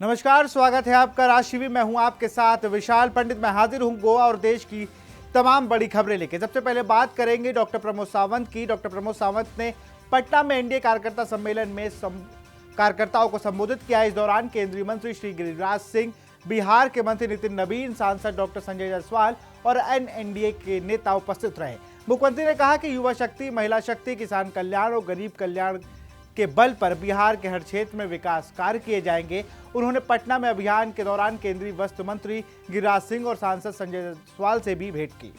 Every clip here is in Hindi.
नमस्कार, स्वागत है आपका राष्ट्रवीर। मैं हूं आपके साथ विशाल पंडित। मैं हाजिर हूं गोवा और देश की तमाम बड़ी खबरें लेके। सबसे पहले बात करेंगे डॉक्टर प्रमोद सावंत की। डॉक्टर प्रमोद सावंत ने पटना में एनडीए कार्यकर्ता सम्मेलन में कार्यकर्ताओं को संबोधित किया। इस दौरान केंद्रीय मंत्री श्री गिरिराज सिंह, बिहार के मंत्री नितिन नवीन, सांसद डॉक्टर संजय जायसवाल और एनडीए के नेता उपस्थित रहे। मुख्यमंत्री ने कहा कि युवा शक्ति, महिला शक्ति, किसान कल्याण और गरीब कल्याण के बल पर बिहार के हर क्षेत्र में विकास कार्य किए जाएंगे। उन्होंने पटना में अभियान के दौरान केंद्रीय वस्त्र मंत्री गिरिराज सिंह और सांसद संजय जायसवाल से भी भेंट की।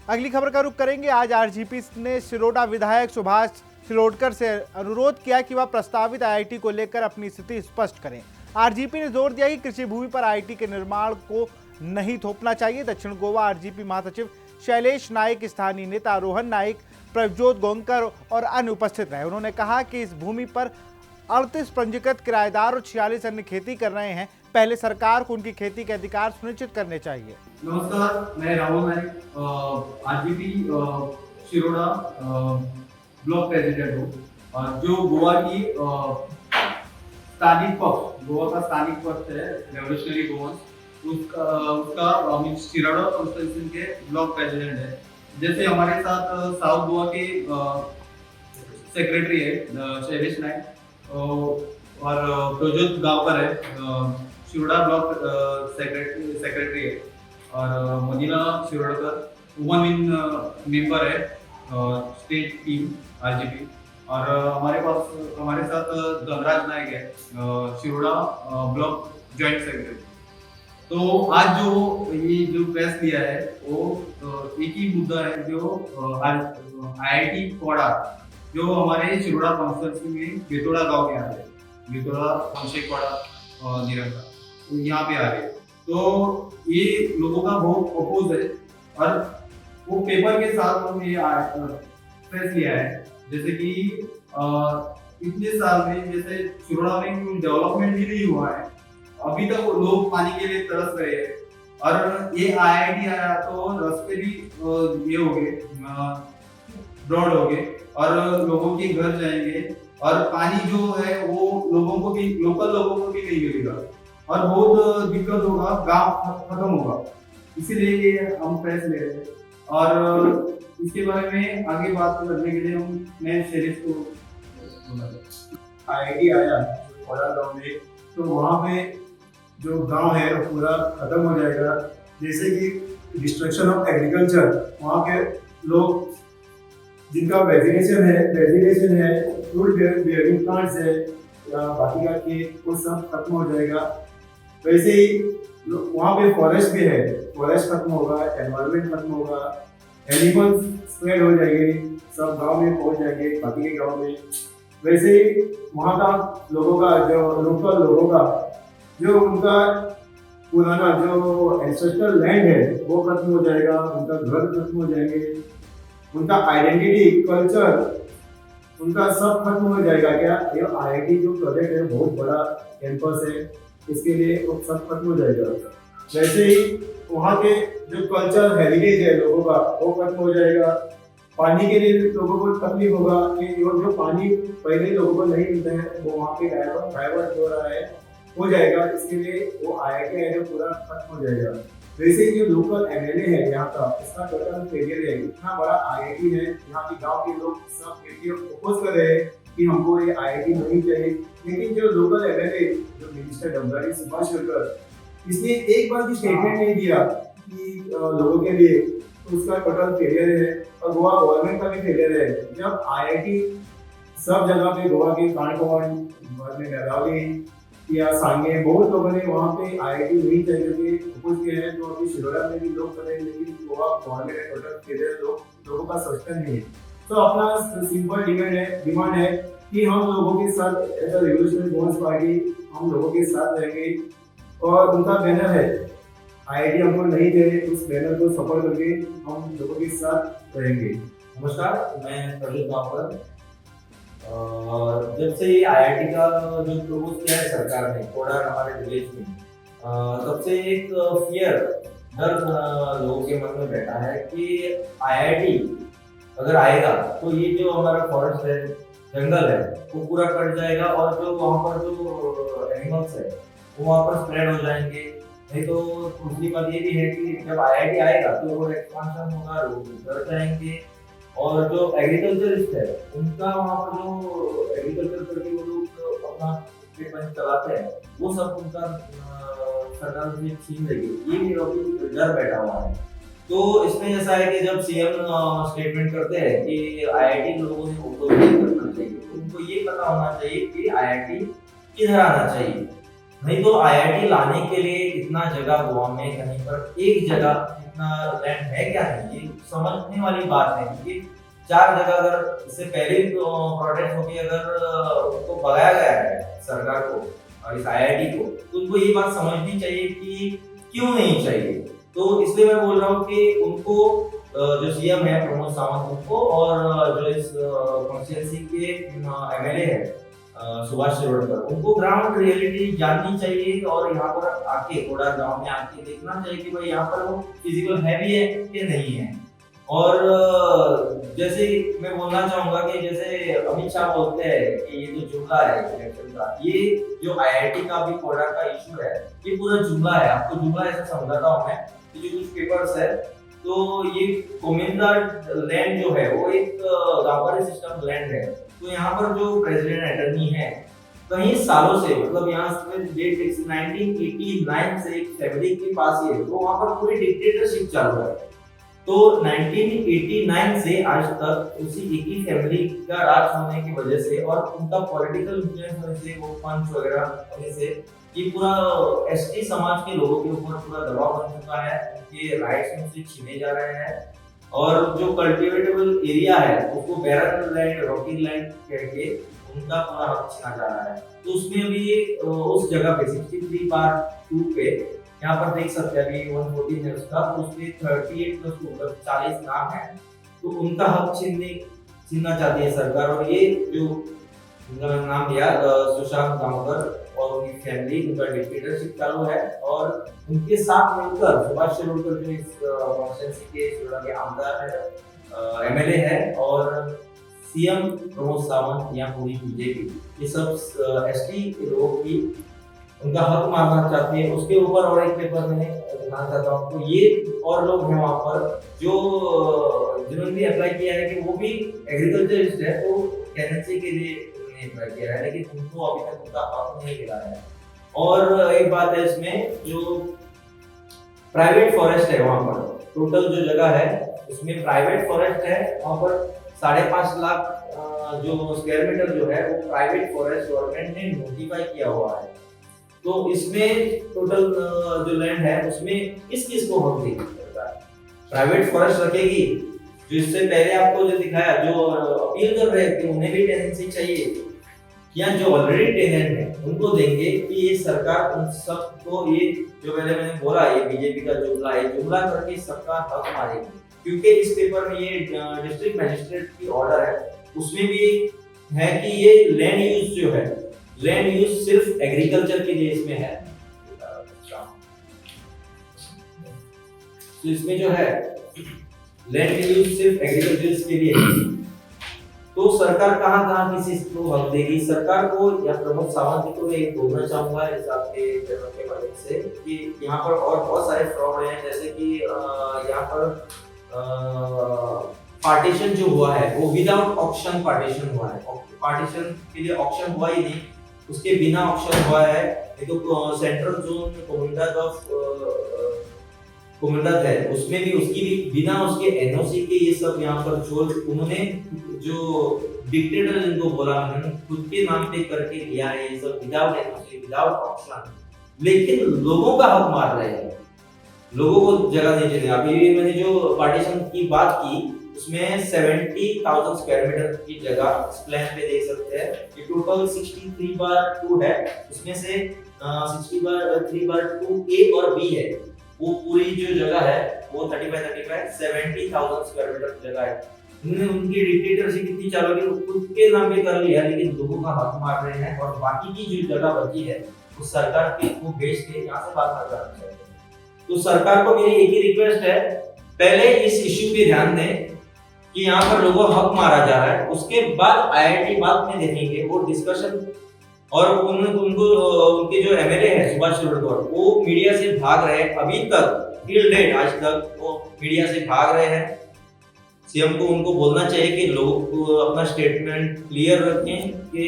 अगली खबर का रुख करेंगे। आज आरजेपी ने सिरोडा विधायक सुभाष शिरोडकर से अनुरोध किया कि वह प्रस्तावित आईआईटी को लेकर अपनी स्थिति स्पष्ट करें। आरजेपी ने जोर दिया कि कृषि भूमि पर आईआईटी के निर्माण को नहीं थोपना चाहिए। दक्षिण गोवा आरजेपी महासचिव शैलेश नाइक, स्थानीय नेता रोहन नाइक, प्रभजोत गोंकर और अन्य उपस्थित रहे। उन्होंने कहा कि इस भूमि पर 38 पंजीकृत किराएदार और 46 अन्य खेती कर रहे हैं। पहले सरकार को उनकी खेती के अधिकार सुनिश्चित करने चाहिए। नमस्कार, मैं Rahul Naik, RJP Shiroda block president हूँ। जो गोवा की स्थानिक पक्ष, गोवा का स्थानिक पक्ष है रेवोल्यूशनरी गोवा, उसका शिरोडा कॉन्स्टिट्यूशन के ब्लॉक प्रेसिडेंट है। जैसे हमारे साथ साउथ गोवा के सेक्रेटरी है शैलेश नाइक और प्रभजोत गांवकर है, शिरोडा ब्लॉक सेक्रेटरी है, और मदीना शिरोडकर वुमन मेंबर है स्टेट टीम आरजेपी। और हमारे साथ धनराज नायक है, शिरोडा ब्लॉक जॉइंट सेक्रेटरी। तो आज जो प्रेस दिया है वो एक ही मुद्दा है, जो आईआईटी कोडा जो हमारे शिरोडा कॉन्स्टिट्यूंसी में बेतोड़ा गांव में आ रहे हैं, बेतोड़ा कोड़ा निरंका यहाँ पे आ रहे हैं। तो ये लोगों का बहुत अपोज है और वो पेपर के साथ उन्होंने प्रेस लिया है। जैसे कि इतने साल में जैसे शिरोडा में कोई डेवलपमेंट भी नहीं हुआ है, अभी तक लोग पानी के लिए तरस रहे हैं। और ये आईआईटी आया तो रास्ते भी ये हो गए, ब्रॉड हो गए और लोगों के घर जाएंगे और पानी जो है वो लोगों को भी, लोकल लोगों को भी नहीं मिलेगा और बहुत दिक्कत होगा, गांव खत्म होगा। इसीलिए हम प्रेस ले रहे हैं और इसके बारे में आगे बात करने के लिए मैं शैलेश को आईआईटी आया कोड़ा गांव में, तो वहाँ पे जो गांव है वो पूरा खत्म हो जाएगा। जैसे कि डिस्ट्रक्शन ऑफ एग्रीकल्चर, वहाँ के लोग जिनका वेजिटेशन है, फ्रूट बेयरिंग प्लांट्स है या बाकी का खेत, वो सब खत्म हो जाएगा। वैसे ही वहाँ पे फॉरेस्ट भी है, फॉरेस्ट खत्म होगा, एनवायरनमेंट खत्म होगा, एनिमल्स स्प्रेड हो जाएंगे, सब गांव में पहुँच जाएंगे, बाकी के गांव में। वैसे ही वहाँ का लोगों का, जो लोकल लोगों का, जो उनका पुराना जो एंसेस्ट्रल लैंड है वो खत्म हो जाएगा, उनका घर खत्म हो जाएंगे, उनका आइडेंटिटी, कल्चर, उनका सब खत्म हो जाएगा। क्या ये आईआईटी जो प्रोजेक्ट है बहुत बड़ा कैंपस है, इसके लिए वो सब खत्म हो जाएगा। वैसे ही वहाँ के जो कल्चर हेरिटेज है लोगों का वो खत्म हो जाएगा। पानी के लिए लोगों को तकलीफ होगा कि जो पानी पहले लोगों को नहीं मिलता है वो वहाँ पे डाइवर्ट हो रहा है, हो जाएगा। इसके लिए वो आईआईटी है जो पूरा खत्म हो जाएगा। वैसे ही जो लोकल एमएलए है यहाँ का, इसका टोटल फेलियर है। इतना बड़ा आईआईटी है, यहाँ के गांव के लोग सब मिलकर अपोज कर रहे हैं कि हमको ये आईआईटी नहीं चाहिए। लेकिन जो लोकल एमएलए, जो मिनिस्टर डमरारी सुभाष शिरोडकर, इसने एक बार भी स्टेटमेंट नहीं दिया कि लोगों के लिए, तो उसका टोटल फेलियर है। और गोवा गवर्नमेंट का भी फेलियर है। जब आईआईटी सब जगह पे, गोवा के कांडकोण में नगावी या सांगे, बहुत लोगों ने वहाँ पे आईआईटी नहीं चाहिए थे, अपोज किए हैं। तो अभी शिरोडा में भी लोग कर रहे हैं, लेकिन गोवा गवर्नमेंट का टोटल फेलियर लोगों का सोचता नहीं है। तो अपना सिंपल डिमांड है कि हम लोगों के साथ, as a revolutionary Goans party, हम लोगों के साथ रहेंगे। और उनका बैनर है आईआईटी हमको नहीं दे रहे, उस बैनर को सपोर्ट करके हम लोगों के साथ रहेंगे। नमस्कार, मैं प्रभजोत गांवकर। जब से ये आईआईटी का जो प्रपोज किया है सरकार ने कोडा हमारे विलेज में, तब से एक फियर, डर लोगों के मन में बैठा है कि आईआईटी अगर आएगा तो ये जो हमारा फॉरेस्ट है, जंगल है, वो पूरा कट जाएगा और जो वहाँ पर जो एनिमल्स है वो वहाँ पर स्प्रेड हो जाएंगे। नहीं तो दूसरी बात ये भी है कि जब आईआईटी आएगा तो रोड एक्सपांशन होगा, रोड बढ़ जाएंगे, और जो एग्रीकल्चरिस्ट है उनका वहाँ पर जो एग्रीकल्चर करके वो लोग अपना ट्रीटमेंट चलाते हैं, वो सब उनका सरकार से छीन लेगी। ये भी अभी डर बैठा हुआ है। तो इसमें ऐसा है कि जब सीएम स्टेटमेंट करते हैं कि आईआईटी लोगों से फोटो करना चाहिए, उनको ये पता होना चाहिए कि आईआईटी किधर आना चाहिए। नहीं तो आईआईटी लाने के लिए इतना जगह गोवा में कहीं पर एक जगह इतना लैंड है क्या नहीं, ये समझने वाली बात है। क्योंकि 4 जगह अगर इससे पहले प्रोटेस्ट होके अगर उनको भगाया गया है सरकार को और इस आईआईटी को, तो उनको ये बात समझनी चाहिए कि क्यों नहीं चाहिए। तो इसलिए मैं बोल रहा हूँ कि उनको जो सीएम है प्रमोद सावंत उनको, और जो इस कॉन्स्टिट्यूएंसी के एमएलए है सुभाष शिरोडकर, उनको ग्राउंड रियलिटी जाननी चाहिए और यहाँ पर आके कोडा गांव में आके देखना चाहिए कि भाई यहाँ पर वो फिजिकल है भी है कि नहीं है। और जैसे मैं बोलना चाहूंगा कि जैसे अमित शाह बोलते हैं कि ये जो जुमला है इलेक्शन का, ये जो आईआईटी का भी कोडा का इशू है, ये पूरा जुमला है। आपको जुमला ऐसा समझाता हूँ मैं, जो कुछ पेपर्स है, तो ये कोमिंदा लैंड जो है वो एक गांवकारी सिस्टम लैंड है। तो यहाँ पर जो प्रेसिडेंट अटर्नी है कई सालों से, मतलब यहाँ से डेट 1989 से एक फैमिली के पास ही है, तो वहाँ पर पूरी डिक्टेटरशिप चालू है। तो 1989 से आज तक उसी एक ही फैमिली का राज होने की वजह से और उनका पॉलिटिकल इन्फ्लुएंस होने से, वो पंच वगैरह होने से, ये पूरा एसटी समाज के लोगों के ऊपर पूरा दबाव बन चुका है। उनके राइट्स उनसे छीने जा रहे हैं और जो कल्टिवेटेबल एरिया है उसको बैरन लैंड, रॉकी लैंड कहके उनका पूरा हक छीना जा रहा है। तो उसमें अभी उस जगह पे 63/2 पे यहाँ पर देख सकते हैं, अभी 114 है उसका, तो उसमें 38+2 मतलब 40 नाम है, तो उनका हक छीनना चाहती है सरकार। और ये जो उनका मैंने नाम दिया सुशांत गांवकर और उनकी फैमिली, उनका डिक्टेटरशिप चालू है और उनके साथ मिलकर सुभाष शिरोडकर जो इस कॉन्स्टिट्यूएंसी के शिरोडा के आमदार है, एमएलए है, और सीएम प्रमोद सावंत या पूरी बीजेपी, ये सब एसटी लोगों की उनका हक मारना चाहते हैं। उसके ऊपर और एक पेपर मैंने दिखाना चाहता हूँ। तो ये और लोग हैं वहाँ पर जो जिन्होंने भी अप्लाई किया है कि वो भी एग्रीकल्चरिस्ट है, तो टेनेंसी के लिए अप्लाई किया है, लेकिन उनको अभी तक उनका हक नहीं मिला है। और एक बात है इसमें, जो प्राइवेट फॉरेस्ट है वहाँ पर, टोटल जो जगह है उसमें प्राइवेट फॉरेस्ट है, वहाँ पर 5.5 लाख जो स्क्वायर मीटर जो है वो प्राइवेट फॉरेस्ट गवर्नमेंट ने नोटिफाई किया हुआ है। तो इसमें टोटल जो लैंड है उसमें किस को हक देगी सरकार? प्राइवेट फॉरेस्ट रखेगी, जो इससे पहले आपको जो दिखाया, जो अपील कर रहे थे उन्हें भी टेनेंसी चाहिए, या जो ऑलरेडी टेनेंट है उनको देंगे कि ये सरकार उन सबको, ये जो मैंने बोला ये बीजेपी का जुमला है, जुमला करके सबका हक मारेगी। क्योंकि इस पेपर में ये डिस्ट्रिक्ट मजिस्ट्रेट की ऑर्डर है, उसमें भी है कि ये लैंड यूज जो है, लैंड यूज सिर्फ एग्रीकल्चर के लिए इसमें है। तो इसमें जो है लैंड यूज सिर्फ एग्रीकल्चर के लिए है। तो सरकार कहाँ किसी को हक देगी सरकार को? या प्रमोद सावंत को मैं बोलना चाहूंगा इस आपके जगह के माध्यम से कि यहाँ पर और बहुत सारे फ्रॉड हैं, जैसे कि यहाँ पर पार्टीशन जो हुआ है वो विदाउट ऑक्शन पार्टीशन हुआ है। पार्टीशन के लिए ऑक्शन हुआ ही नहीं, उसके बिना ऑक्शन हुआ है। तो सेंट्रल जोन कोमंडल है, उसमें भी उसकी भी बिना उसके एनओसी के ये सब यहाँ पर छोड़, उन्होंने जो डिक्टेटर जिनको बोला मैंने खुद के नाम पे करके लिया है ये सब विदाउट एनओसी, विदाउट ऑक्शन, लेकिन लोगों का हक मार रहे हैं, लोगों को जगह नहीं चाहिए। अभी मैंने जो पार्टीशन की बात की उसमें 70,000 स्क्वायर मीटर की जगह इस प्लान पे देख सकते हैं। ये टोटल 63/2 है, उसमें से 60/3/2 ए और बी है। वो पूरी जो जगह है वो 35 70,000 स्क्वायर मीटर की जगह है। उन्होंने उनकी डिक्टेटरशिप इतनी चालू की खुद के नाम पे कर लिया, लेकिन लोगों का हक मार रहे हैं और बाकी की जो जगह बची है उस सरकार के को बेच के यहाँ से बात कर रहे हैं। तो सरकार को मेरी एक ही रिक्वेस्ट है, पहले इस इश्यू पे ध्यान दें कि यहाँ पर लोगों का हक मारा जा रहा है, उसके बाद आईआईटी बाद में देखेंगे, वो डिस्कशन और उनको उनके जो एमएलए है सुभाष शिरोडकर वो मीडिया से भाग रहे हैं अभी तक, टिल डेट आज तक वो मीडिया से भाग रहे हैं। सीएम को उनको बोलना चाहिए कि लोग अपना स्टेटमेंट क्लियर रखें कि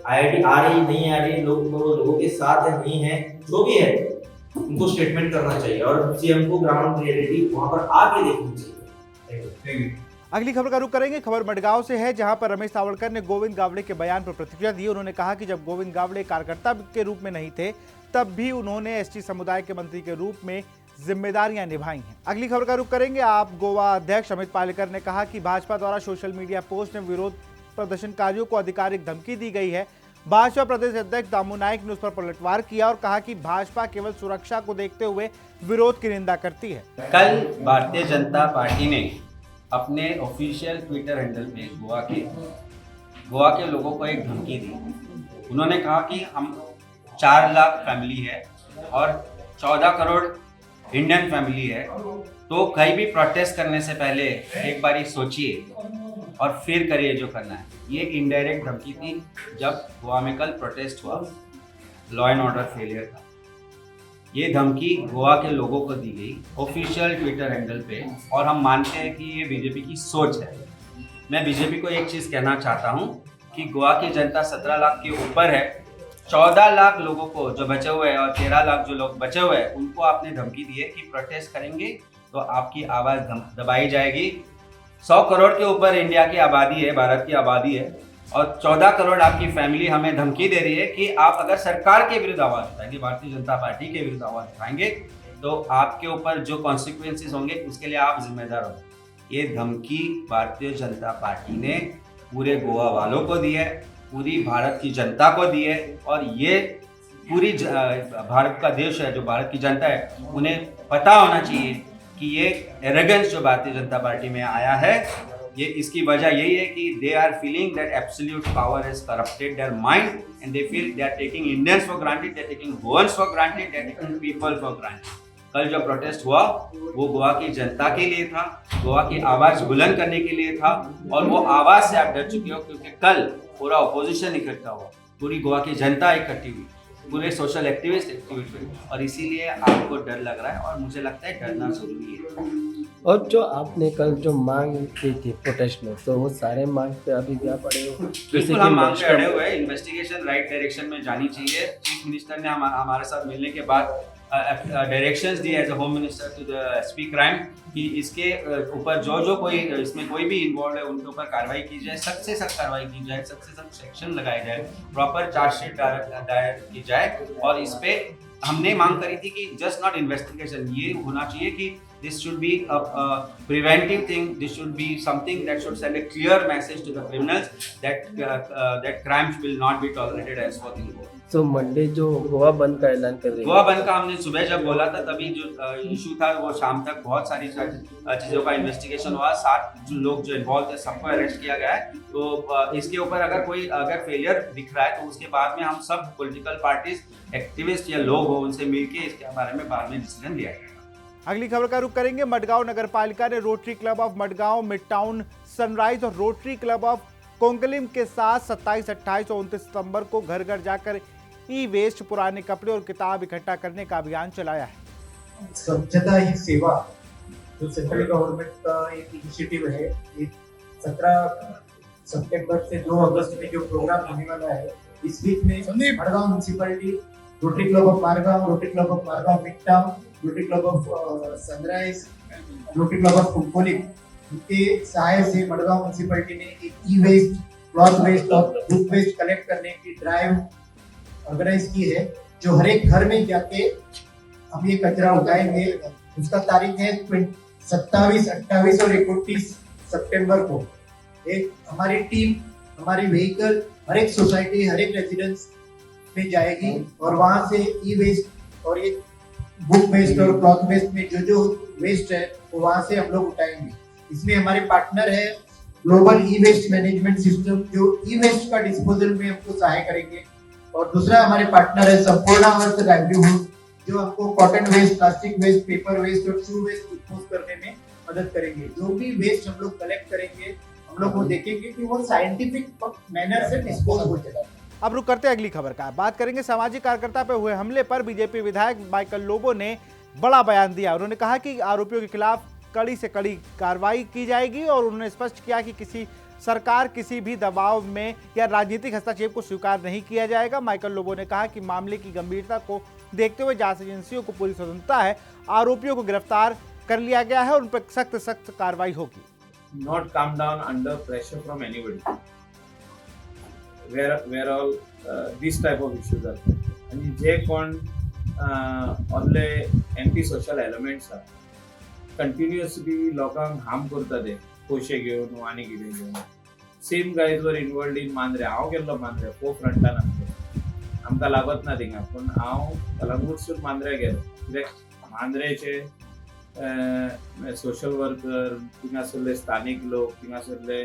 आईआईटी आ रही नहीं आ रही, लोगों के साथ है नहीं है, जो भी है उनको स्टेटमेंट करना चाहिए और सीएम को ग्राउंड रियलिटी वहां पर आके देखनी चाहिए। Thank you. अगली खबर का रुख करेंगे। खबर मडगांव से है, जहां पर रमेश सावड़कर ने गोविंद गावड़े के बयान पर प्रतिक्रिया दी। उन्होंने कहा कि जब गोविंद गावड़े कार्यकर्ता के रूप में नहीं थे तब भी उन्होंने एसटी समुदाय के मंत्री के रूप में जिम्मेदारियां निभाई हैं। अगली खबर का रुख करेंगे। आप गोवा अध्यक्ष अमित पालेकर ने कहा कि भाजपा द्वारा सोशल मीडिया पोस्ट में विरोध प्रदर्शनकारियों को आधिकारिक धमकी दी गई है। भाजपा प्रदेश अध्यक्ष दामू नाइक ने उस पर पलटवार किया और कहा कि भाजपा केवल सुरक्षा को देखते हुए विरोध की निंदा करती है। कल भारतीय जनता पार्टी ने अपने ऑफिशियल ट्विटर हैंडल पे गोवा के लोगों को एक धमकी दी। उन्होंने कहा कि हम 4 लाख फैमिली है और 14 करोड़ इंडियन फैमिली है, तो कहीं भी प्रोटेस्ट करने से पहले एक बारी सोचिए और फिर करिए जो करना है। ये इनडायरेक्ट धमकी थी जब गोवा में कल प्रोटेस्ट हुआ, लॉ एंड ऑर्डर फेलियर था। ये धमकी गोवा के लोगों को दी गई ऑफिशियल ट्विटर हैंडल पे, और हम मानते हैं कि ये बीजेपी की सोच है। मैं बीजेपी को एक चीज़ कहना चाहता हूँ कि गोवा की जनता 17 लाख के ऊपर है। 14 लाख लोगों को जो बचे हुए हैं और 13 लाख जो लोग बचे हुए हैं उनको आपने धमकी दी है कि प्रोटेस्ट करेंगे तो आपकी आवाज़ दबाई जाएगी। 100 करोड़ के ऊपर इंडिया की आबादी है, भारत की आबादी है, और 14 करोड़ आपकी फैमिली हमें धमकी दे रही है कि आप अगर सरकार के विरुद्ध आवाज़ उठाएंगे, भारतीय जनता पार्टी के विरुद्ध आवाज़ उठाएंगे तो आपके ऊपर जो कॉन्सिक्वेंसेस होंगे उसके लिए आप जिम्मेदार होंगे। ये धमकी भारतीय जनता पार्टी ने पूरे गोवा वालों को दी है, पूरी भारत की जनता को दी है, और ये पूरी भारत का देश है, जो भारत की जनता है, उन्हें पता होना चाहिए कि ये एरोगेंस जो भारतीय जनता पार्टी में आया है, ये इसकी वजह यही है कि they are feeling that absolute power has corrupted their mind and they feel they are taking Indians for granted, they are taking Goans for granted, they are taking people for granted. कल जो प्रोटेस्ट हुआ वो गोवा की जनता के लिए था, गोवा की आवाज़ बुलंद करने के लिए था, और वो आवाज़ से आप डर चुके हो क्योंकि कल पूरा ऑपोजिशन इकट्ठा हुआ, पूरी गोवा की जनता इकट्ठी हुई, पूरे सोशल एक्टिविस्ट एक्टिविट हुए, और इसीलिए आपको डर लग रहा है, और मुझे लगता है डरना जरूरी है। और जो आपने कल जो मांग की थी प्रोटेस्ट में, तो वो सारे मांग पे अभी क्या पड़े हो? बिल्कुल हम मांग पे अड़े हुए हैं। इन्वेस्टिगेशन राइट डायरेक्शन में जानी चाहिए। चीफ मिनिस्टर ने हमारे साथ मिलने के बाद डायरेक्शंस दी as a home minister to the SP crime कि इसके ऊपर जो कोई इसमें कोई भी इन्वॉल्व है उनके ऊपर कार्रवाई की जाए, सख्त से सख्त कार्रवाई की जाए, सख्त से सख्त सेक्शन लगाए जाए, प्रॉपर चार्जशीट दायर की जाए। और इस पे हमने मांग करी थी कि जस्ट नॉट इन्वेस्टिगेशन, ये होना चाहिए कि this should be a preventive thing, this should be something that should send a clear message to the criminals that crimes will not be tolerated as for in Goa. तो मंडे जो गोवा बंद का ऐलान कर रही है, गोवा बंद का हमने सुबह जब बोला था तभी जो इशू था वो शाम तक बहुत सारी चीज़ों का इन्वेस्टिगेशन हुआ, 7 लोग जो इन्वॉल्व थे सबको अरेस्ट किया गया है। तो इसके ऊपर अगर फेलियर दिख रहा है तो उसके बाद में हम सब पॉलिटिकल पार्टीज, एक्टिविस्ट या लोग हो उनसे मिलकर इसके बारे में बाद में डिसीजन लिया जाएगा। अगली खबर का रुख करेंगे। मडगांव नगर पालिका ने rotary club of Madgaon, mid town sunrise और रोटरी क्लब ऑफ कोंकलिम के साथ 27, 28 और 29 सितंबर को घर घर जाकर ई वेस्ट, पुराने कपड़े और किताब इकट्ठा करने का अभियान चलाया है। स्वच्छता ही सेवा जो सेंट्रल गवर्नमेंट का एक इनिशिएटिव है, ये 17 सितंबर से 2 अगस्त में जो प्रोग्राम होने वाला है, इस बीच में Madgaon municipality, rotary club of Margao midtown, rotary club of sunrise, rotary club of Cuncolim, उनके सहायता से मडगांव म्युनिसिपैलिटी ने एक ई वेस्ट, क्लॉथ वेस्ट और जूट वेस्ट कलेक्ट करने की ड्राइव ऑर्गेनाइज की है, जो हर एक घर में जाके हम ये कचरा उठाएंगे। उसका तारीख है 27, 28 और 29 सितंबर को। एक हमारी टीम, हमारी व्हीकल हर एक सोसाइटी, हर एक रेजिडेंस में जाएगी और वहां से ई वेस्ट और ये बुक वेस्ट और क्लॉथ वेस्ट में जो वेस्ट है वो वहां से हम लोग उठाएंगे। इसमें हमारे पार्टनर है global e waste management system, जो ई वेस्ट का डिस्पोजल में हमको सहाय करेंगे, और दूसरा हमारे पार्टनर है संपूर्ण अर्थ लाइवलीहुड, जो हमको cotton waste, plastic waste, paper waste और शू वेस्ट डिस्पोज करने में मदद करेंगे। जो भी वेस्ट हम लोग कलेक्ट करेंगे, हम लोग वो देखेंगे कि वो साइंटिफिक मैनर से डिस्पोज हो जाए। अब रुक करते हैं अगली खबर का। बात करेंगे सामाजिक कार्यकर्ता पर हुए हमले पर। बीजेपी विधायक माइकल लोबो ने बड़ा बयान दिया। उन्होंने कहा कि आरोपियों के खिलाफ कड़ी से कड़ी कार्रवाई की जाएगी और उन्होंने स्पष्ट किया कि किसी सरकार किसी भी दबाव में या राजनीतिक हस्तक्षेप को स्वीकार नहीं किया जाएगा। माइकल लोबो ने कहा कि मामले की गंभीरता को देखते हुए जांच एजेंसियों को पूरी स्वतंत्रता है। आरोपियों को गिरफ्तार कर लिया गया है और उन पर सख्त कार्रवाई होगी। Not come down under pressure from anybody. Where all these type of issues are. आणि जे कोण असले एंटी सोशल एलिमेंट्स आहा कंटिन्युअसली लोकांक हार्म करता ते पयशे घेवन वा आनी कितें घेवन सेम गायज वर इनवॉल्ड इन मांद्रे. हांव गेल्लो मांद्रे फो फ्रंटान आमकां लागत ना थिंगा पूण हांव कलंगूटसून मांद्रे गेलो कित्याक मांद्रेचे सोशल वर्कर थिंगा आसले स्थानीक लोक थिंगा आसले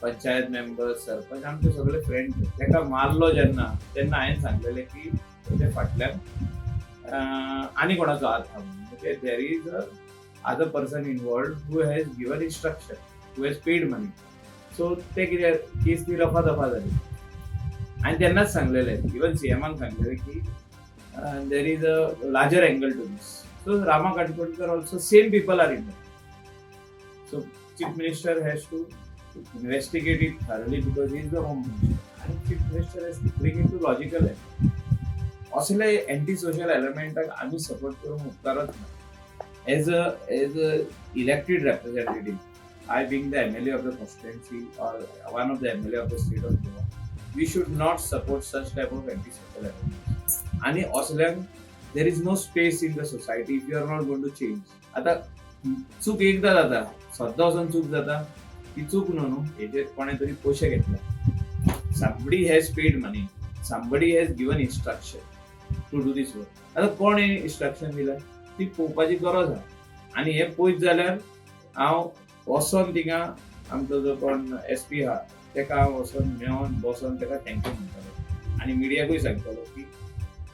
पंचायत मेंबर्स सरपंच आमचे सगळे फ्रेंड ताका मारलो जेन्ना तेन्ना हांवें सांगलेलें की ते फाटल्यान आनी कोणाचो हात आहा म्हणजे there is other person involved who has given instruction who has paid money. So ते कितें केस ती रफा दफा जाली. हांवें तेन्नाच सांगलेलें इवन सीएमाक सांगलेलें की there is a larger angle to this. So Rama Katkodkar also same people are involved. So Chief Minister has to investigate it thoroughly because he is the Home Minister. And Chief Minister has to bring it to logical end. असले एंटी सोशल एलिमेंटाक आमी सपोर्ट करूंक उपकारच ना. As a elected representative, I being the MLA of the constituency or one of the MLA of the state of Goa, we should not support such type of anti social elements. आणि असल्यांक there is no space in the society if you are not going to change. आता चूक एकदा जाता सद्दां वचून चूक जाता ती चूक न्हू हेजेर कोणे तरी पयशे घेतला. somebody has paid money, somebody has given instruction to do this work. आता कोण इन्स्ट्रक्शन दिला ती पळोवपाची गरज आहा. आनी हे पयत जाल्यार हांव वचोन थिंगा आमचो जो कोण SP आहा तेका हांव वचोन मेळोन बसोन तेका थँक्यू म्हणटालो आनी मिडियाकूय सांगतालो की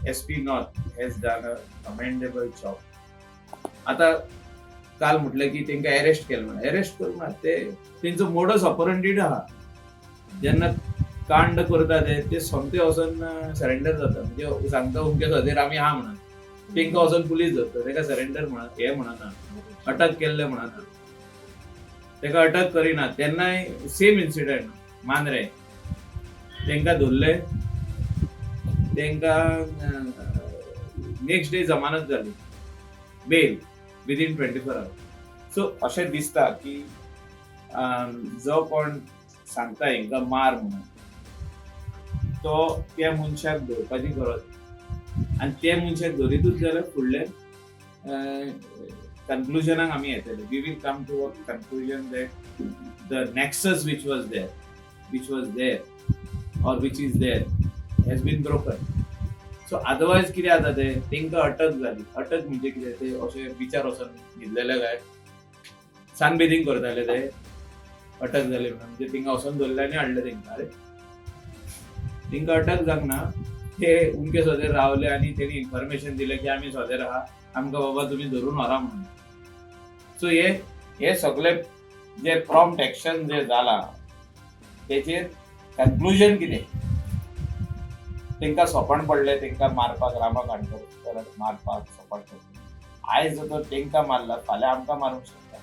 SP North has done a commendable job. आता काल म्हटलं की त्यांना अरेस्ट केलं म्हणून अरेस्ट करून ते त्यांचं मोडस ऑपरंडी आहा जेन्ना कांड करता ते सोमते वचून सरेंडर जाता म्हणजे सांगता उमके सदेर आमी आहा म्हणून तांकां वचून पुलीस धरता ताका सरेंडर म्हणत हे म्हणना अटक केल्ले म्हणना ताका अटक करिना. तेन्नाय सेम इन्सिडेंट मांद्रे तांकां धरले तांकां नेक्स्ट डे जमानत जाली बेल विदीन 24 hours. सो अशें दिसता की जो कोण सांगता हांकां मार म्हणून तो त्या मनशाक धरपाची गरज आनी ते मनशाक धरितूच जाल्यार फुडले कन्क्लुजनाक आमी येतले. We will come to a conclusion that the nexus which was there or which is there has been broken. So otherwise कितें जाता ते तांकां अटक जाली. अटक म्हणजे कितें ते अशे बिचार वचून न्हिदलेले काय सनबेदींग करताले ते अटक जाली म्हणजे तांकां वचून धरले आनी हाडले तांकां. अरे तांकां अटक जावना ते उमके सदेर रावले आनी तेणी इन्फॉर्मेशन दिलें की आमी सदेर आहा आमकां बाबा तुमी धरून व्हरा म्हणून. सो हे सगळे जे प्रॉम्प्ट एक्शन जे जाला तेचेर कन्क्लुजन कितें तांकां सोपण पडलें तांकां मारपाक रामा काणकोडकर मारपाक सोपण पडलें. आयज जर तांकां मारला फाल्यां आमकां मारूंक शकता.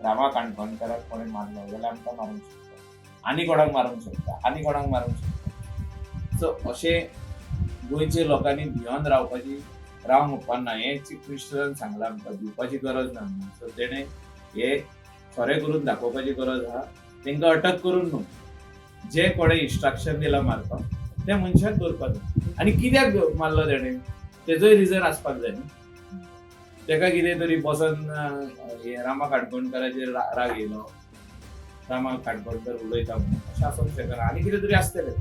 रामा काणकोडकराक कोणें मारलो जाल्यार आमकां मारूंक शकता आनी कोणाक मारूंक शकता आनी कोणाक मारूंक शकता. सो अशें गोंयच्या लोकांनी भियोन रावंक उपकारना. हें चीफ मिनिस्टरान सांगलां आमकां भिवपाची गरज ना म्हणून. सो तेणें हे खरें करून दाखोवपाची गरज आहा. तांकां अटक करून न्हू जे कोणें इन्स्ट्रक्शन दिलां मारपाक त्या मनशाक दवरपाक आनी कित्याक मारलो तेणें तेजोय रिजन आसपाक जाय न्ही. ताका कितें तरी बसोन रामा काणकोडकराचेर राग येयलो रामा काणकोडकर उलयता म्हणून अशें आसूंक शकना आनी कितें तरी आसतलें.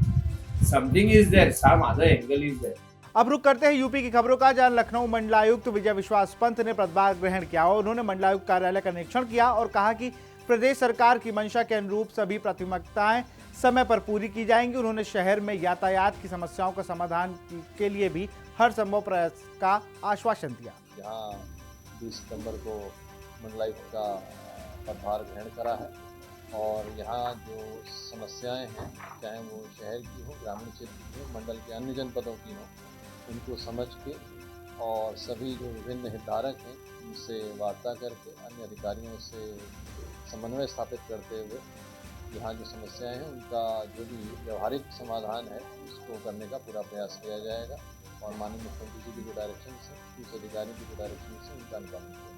Something is there some other angle is there. अब रुक करते हैं यूपी की खबरों का, जहां लखनऊ मंडलायुक्त विजय विश्वास पंत ने पदभार ग्रहण किया और उन्होंने मंडलायुक्त कार्यालय का निरीक्षण किया और कहा कि प्रदेश सरकार की मंशा के अनुरूप सभी प्राथमिकताएं समय पर पूरी की जाएंगी। उन्होंने शहर में यातायात की समस्याओं का समाधान के लिए भी हर संभव प्रयास का आश्वासन दिया। जहाँ 20 सितंबर को मंडलायुक्त का पदभार ग्रहण करा है और यहाँ जो समस्याएं हैं, चाहे वो शहर की हो, ग्रामीण क्षेत्र की हो, मंडल के अन्य जनपदों की हो, उनको समझ के और सभी जो विभिन्न हितधारक हैं उनसे वार्ता करके अन्य अधिकारियों से समन्वय स्थापित करते हुए यहाँ जो समस्याएं हैं उनका जो भी व्यवहारिक समाधान है उसको करने का पूरा प्रयास किया जाएगा और माननीय मुख्यमंत्री जी की जो डायरेक्शन से, उस अधिकारी की जो डायरेक्शन से उनका अनुपालन किया।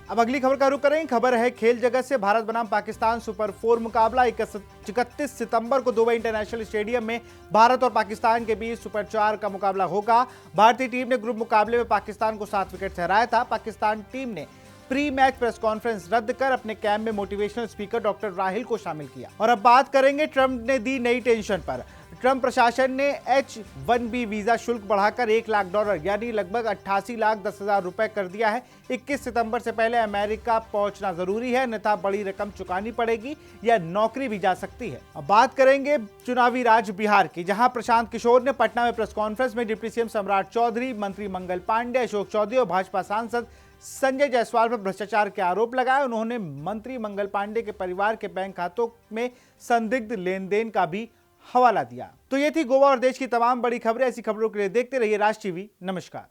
अब अगली खबर का रुख करें। खबर है खेल जगत से। भारत बनाम पाकिस्तान सुपर 4 मुकाबला 31 सितंबर को दुबई इंटरनेशनल स्टेडियम में भारत और पाकिस्तान के बीच सुपर 4 का मुकाबला होगा। भारतीय टीम ने ग्रुप मुकाबले में पाकिस्तान को 7 विकेट से हराया था। पाकिस्तान टीम ने प्री मैच प्रेस कॉन्फ्रेंस रद्द कर अपने कैंप में मोटिवेशनल स्पीकर डॉक्टर राहिल को शामिल किया। और अब बात करेंगे ट्रंप ने दी नई टेंशन पर। ट्रंप प्रशासन ने H-1B वीजा शुल्क बढ़ाकर $1 लाख यानी लगभग 88,10,000 रुपए कर दिया है। 21 सितंबर से पहले अमेरिका पहुंचना जरूरी है, अन्यथा बड़ी रकम चुकानी पड़ेगी या नौकरी भी जा सकती है। अब बात करेंगे चुनावी राज्य बिहार की, जहां प्रशांत किशोर ने पटना में प्रेस कॉन्फ्रेंस में डिप्टी सीएम सम्राट चौधरी, मंत्री मंगल पांडे, अशोक चौधरी और भाजपा सांसद संजय जायसवाल पर भ्रष्टाचार के आरोप लगाए। उन्होंने मंत्री मंगल पांडे के परिवार के बैंक खातों में संदिग्ध लेन देन का भी हवाला दिया। तो ये थी गोवा और देश की तमाम बड़ी खबरें। ऐसी खबरों के लिए देखते रहिए राज टीवी। नमस्कार।